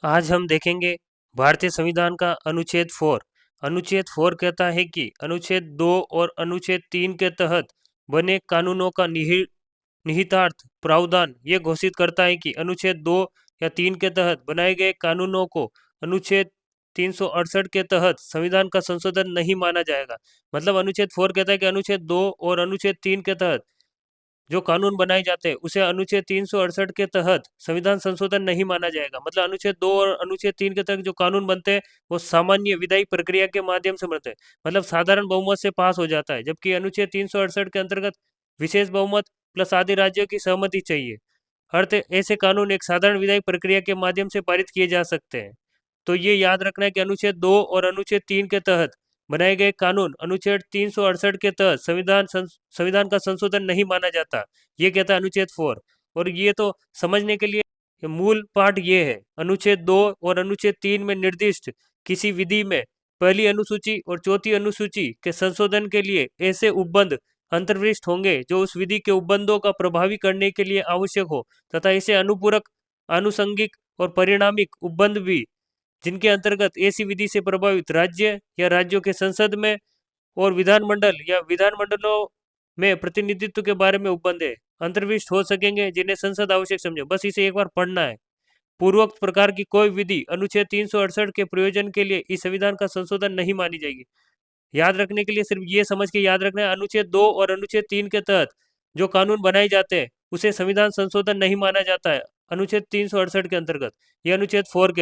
आज हम देखेंगे भारतीय संविधान का अनुच्छेद 4। अनुच्छेद 4 कहता है कि अनुच्छेद 2 और अनुच्छेद 3 के तहत बने कानूनों का निहितार्थ प्रावधान ये घोषित करता है कि अनुच्छेद 2 या 3 के तहत बनाए गए कानूनों को अनुच्छेद 368 के तहत संविधान का संशोधन नहीं माना जाएगा। मतलब अनुच्छेद 4 कहता है कि अनुच्छेद 2 और अनुच्छेद 3 के तहत जो कानून बनाए जाते हैं उसे अनुच्छेद 368 के तहत संविधान संशोधन नहीं माना जाएगा। मतलब अनुच्छेद 2 और अनुच्छेद 3 के तहत जो कानून बनते हैं वो सामान्य विधायी प्रक्रिया के माध्यम से बनते हैं, मतलब साधारण बहुमत से पास हो जाता है। जबकि अनुच्छेद 368 के अंतर्गत विशेष बहुमत प्लस आधे राज्यों की सहमति चाहिए। अर्थ ऐसे कानून एक साधारण विधायी प्रक्रिया के माध्यम से पारित किए जा सकते हैं। तो ये याद रखना है कि अनुच्छेद 2 और अनुच्छेद 3 के तहत बनाए गए कानून अनुच्छेद 368 के तहत संविधान का संशोधन नहीं माना जाता। ये कहता है अनुच्छेद 4। और ये तो समझने के लिए मूल पाठ ये है, अनुच्छेद 2 और अनुच्छेद 3 में निर्दिष्ट किसी विधि में पहली अनुसूची और चौथी अनुसूची के संशोधन के लिए ऐसे उपबंध अंतर्विष्ट होंगे जो उस विधि के उपबंधों का प्रभावी करने के लिए आवश्यक हो, तथा ऐसे अनुपूरक, आनुषंगिक और परिणामिक उपबंध भी जिनके अंतर्गत ऐसी विधि से प्रभावित राज्य या राज्यों के संसद में और विधानमंडल या विधानमंडलों में प्रतिनिधित्व के बारे में उपबंध है अंतर्विष्ट हो सकेंगे, जिन्हें संसद आवश्यक समझे। बस इसे एक बार पढ़ना है। पूर्वोक्त प्रकार की कोई विधि अनुच्छेद 368 के प्रयोजन के लिए इस संविधान का संशोधन नहीं मानी जाएगी। याद रखने के लिए सिर्फ ये समझ के याद रखना है, अनुच्छेद 2 और अनुच्छेद 3 के तहत जो कानून बनाए जाते हैं उसे संविधान संशोधन नहीं माना जाता है अनुच्छेद 368 के अंतर्गत। यह अनुच्छेद 4 के